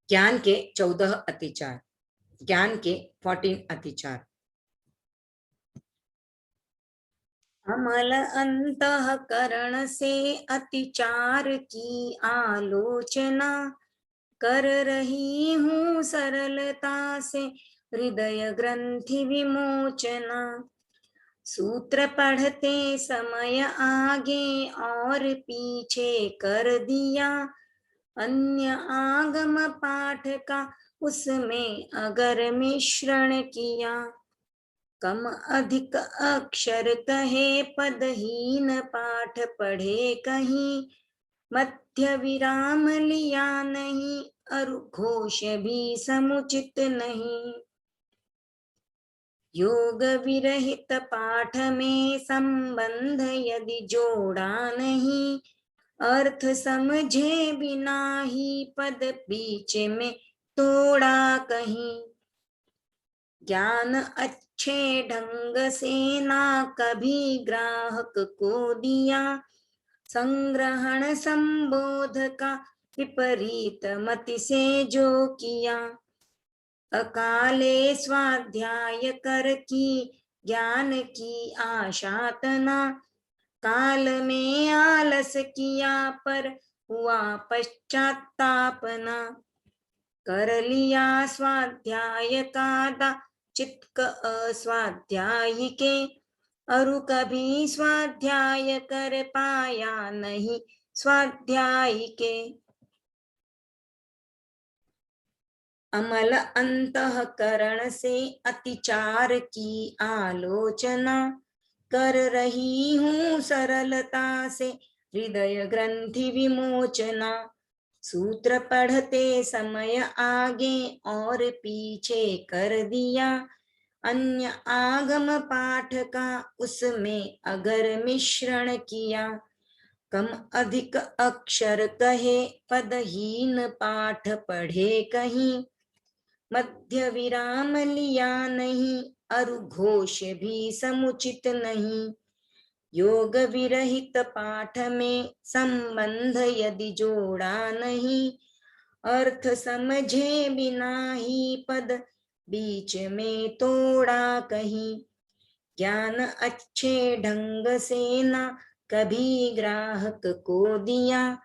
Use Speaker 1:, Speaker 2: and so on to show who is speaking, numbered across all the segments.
Speaker 1: ज्ञान के 14 अतिचार, ज्ञान के 14 अतिचार। अमल अंतःकरण से अतिचार की आलोचना कर रही हूँ सरलता से हृदय ग्रंथि विमोचना। सूत्र पढ़ते समय आगे और पीछे कर दिया, अन्य आगम पाठ का उसमें अगर मिश्रण किया। कम अधिक अक्षर कहे पदहीन पाठ पढ़े कहीं, मध्य विराम लिया नहीं और घोष भी समुचित नहीं। योग विरहित पाठ में संबंध यदि जोड़ा नहीं, अर्थ समझे बिना ही पद बीच में तोड़ा कहीं। ज्ञान अच्छे ढंग से ना कभी ग्राहक को दिया, संग्रहण संबोध का विपरीत मति से जो किया। अकाले स्वाध्याय कर की ज्ञान की आशातना, काल में आलस किया पर हुआ पश्चातापना। कर लिया स्वाध्याय का चित्त अस्वाध्यायी के, अरु कभी स्वाध्याय कर पाया नहीं स्वाध्यायी के। अमल अंतःकरण से अतिचार की आलोचना कर रही हूँ सरलता से हृदय ग्रंथि विमोचना। सूत्र पढ़ते समय आगे और पीछे कर दिया, अन्य आगम पाठ का उसमें अगर मिश्रण किया। कम अधिक अक्षर कहे पदहीन पाठ पढ़े कहीं, मध्य विराम लिया नहीं और घोष भी समुचित नहीं। योग विरहित पाठ में संबंध यदि जोड़ा नहीं, अर्थ समझे बिना ही पद बीच में तोड़ा कहीं। ज्ञान अच्छे ढंग से ना कभी ग्राहक को दिया,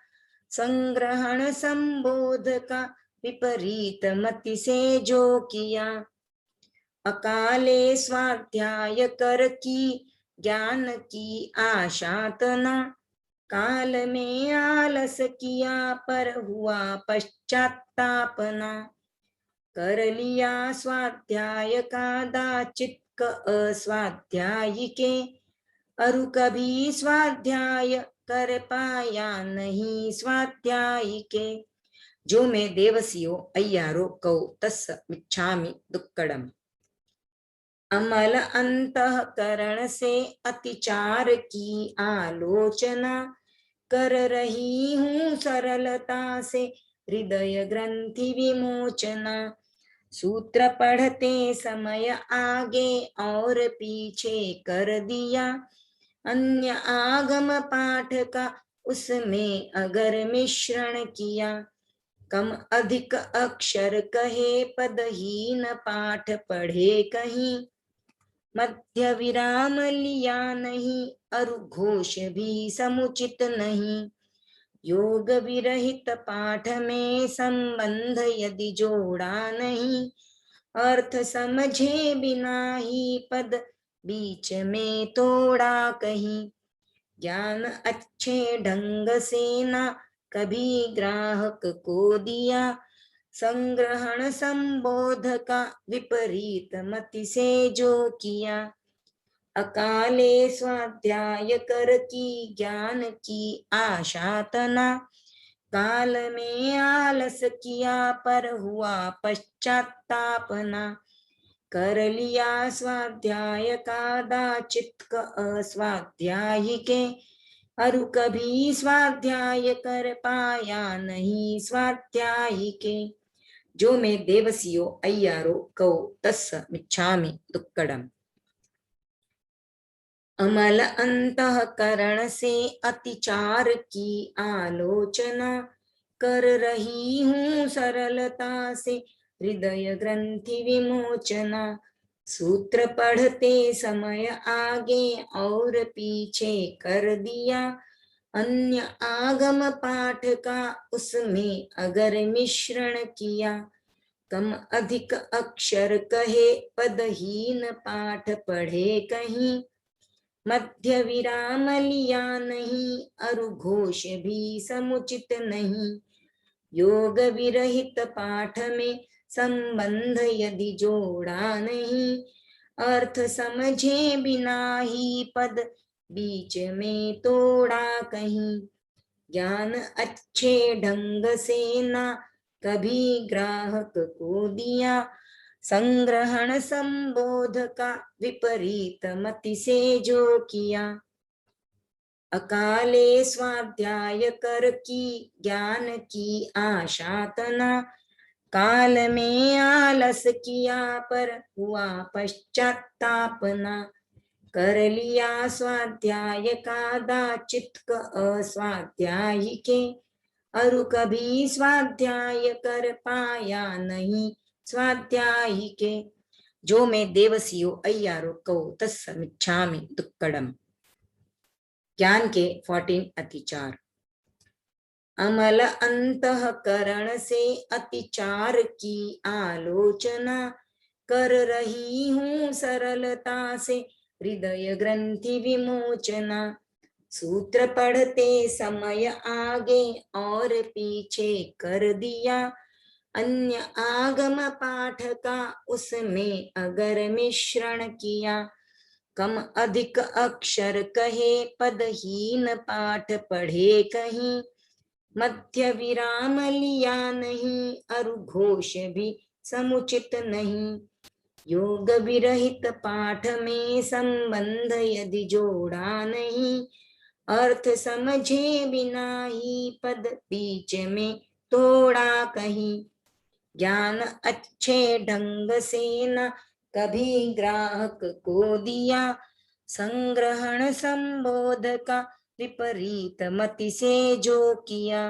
Speaker 1: संग्रहण संबोध का विपरीत मति से जो किया। अकाले स्वाध्याय कर की ज्ञान की आशातना, काल में आलस किया पर हुआ पश्चातापना। कर लिया स्वाध्याय का दाचित्क अस्वाध्यायी के, अरु कभी स्वाध्याय कर पाया नहीं स्वाध्यायी के। जो मैं देवसियो अय्यारो कौ तस्स मिच्छामि दुक्कडम। अमल अंतःकरण से अतिचार की आलोचना कर रही हूँ सरलता से हृदय ग्रंथि विमोचना। सूत्र पढ़ते समय आगे और पीछे कर दिया, अन्य आगम पाठ का उसमें अगर मिश्रण किया। कम अधिक अक्षर कहे पदहीन पाठ पढ़े कहीं, मध्य विराम लिया नहीं और घोष भी समुचित नहीं। योग विरहित पाठ में संबंध यदि जोड़ा नहीं, अर्थ समझे बिना ही पद बीच में तोड़ा कहीं। ज्ञान अच्छे ढंग से ना कभी ग्राहक को दिया, संग्रहण संबोध का विपरीत मति से जो किया। अकाले स्वाध्याय कर की ज्ञान की आशातना, काल में आलस किया पर हुआ पश्चातापना। कर लिया स्वाध्याय का दाचित्क अस्वाध्यायी के, अरु कभी स्वाध्याय कर पाया नहीं स्वाध्यायी के। जो मैं देवसियो अय्यारो कौ तस्स मिच्छामि दुक्कडम। अमल अंतःकरण से अतिचार की आलोचना कर रही हूँ सरलता से हृदय ग्रंथि विमोचना। सूत्र पढ़ते समय आगे और पीछे कर दिया, अन्य आगम पाठ का उसमें अगर मिश्रण किया। कम अधिक अक्षर कहे पदहीन पाठ पढ़े कहीं, मध्य विराम लिया नहीं अरुघोष भी समुचित नहीं। योग विरहित पाठ में संबंध यदि जोड़ा नहीं, अर्थ समझे बिना ही पद बीच में तोड़ा कहीं। ज्ञान अच्छे ढंग से ना कभी ग्राहक को दिया, संग्रहण संबोध का विपरीत मति से जो किया। अकाले स्वाध्याय कर की ज्ञान की आशा तना, काल में आलस किया पर हुआ पश्चातापना। कर लिया स्वाध्याय का दाचित्क अस्वाध्याय के, अरु कभी स्वाध्याय कर पाया नहीं स्वाध्याय के। जो मैं देवसियो अय्यारो कहो तत्समिच्छामि दुक्कडम। ज्ञान के 14 अतिचार। अमल अंतःकरण से अतिचार की आलोचना, कर रही हूँ सरलता से हृदय ग्रंथि विमोचना। सूत्र पढ़ते समय आगे और पीछे कर दिया, अन्य आगम पाठ का उसमें अगर मिश्रण किया। कम अधिक अक्षर कहे पदहीन पाठ पढ़े कहीं, मध्य विराम लिया नहीं अरुघोष भी समुचित नहीं। योग विरहित पाठ में संबंध यदि जोड़ा नहीं, अर्थ समझे बिना ही पद बीच में तोड़ा कहीं। ज्ञान अच्छे ढंग से न कभी ग्राहक को दिया, संग्रहण संबोध का विपरीत मति से जो किया।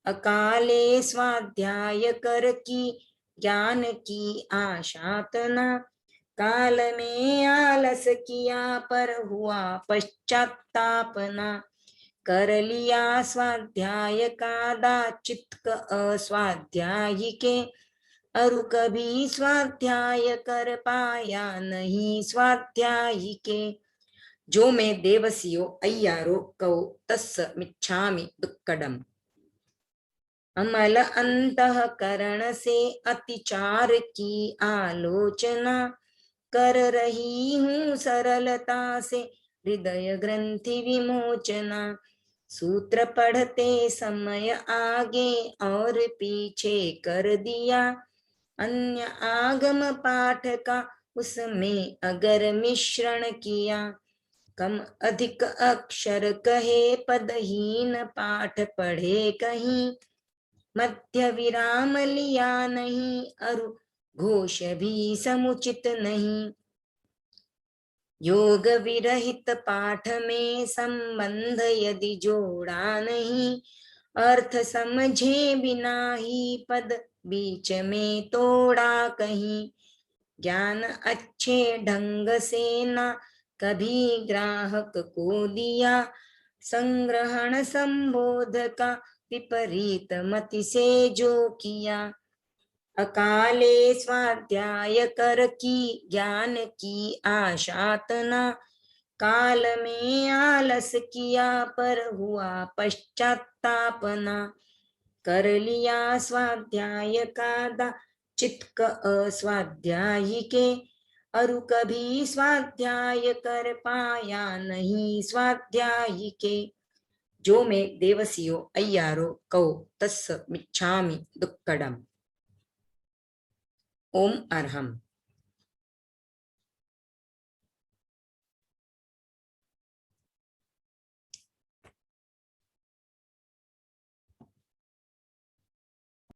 Speaker 1: अकाले स्वाध्याय कर की ज्ञान की आशा तना, काल में आलस किया पर हुआ पश्चातापना। कर लिया स्वाध्याय का दाचित्क अस्वाध्याय के, अरु कभी स्वाध्याय कर पाया नहीं स्वाध्याय के। जो मैं देवसियो अय्यारो कहो तत्समिच्छामि दुक्कडम। अमल अंतःकरण से अतिचार की आलोचना, कर रही हूँ सरलता से हृदय ग्रंथि विमोचना। सूत्र पढ़ते समय आगे और पीछे कर दिया, अन्य आगम पाठ का उसमें अगर मिश्रण किया। कम अधिक अक्षर कहे पदहीन पाठ पढ़े कहीं, मध्य विराम लिया नहीं अरु घोष भी समुचित नहीं। योग विरहित पाठ में संबंध यदि जोड़ा नहीं, अर्थ समझे बिना ही पद बीच में तोड़ा कहीं। ज्ञान अच्छे ढंग से ना कभी ग्राहक को दिया, संग्रहण संबोध का विपरीत मति से जो किया। अकाले स्वाध्याय कर की ज्ञान की आशा तना, काल में आलस किया पर हुआ पश्चातापना। कर लिया स्वाध्याय का चित्क अस्वाध्याय के, अरु कभी स्वाध्याय कर पाया नहीं स्वाध्याय के। जो मैं देवसियो अय्यारो कहो तत्समिच्छामि दुक्कडम। ओम अरहम।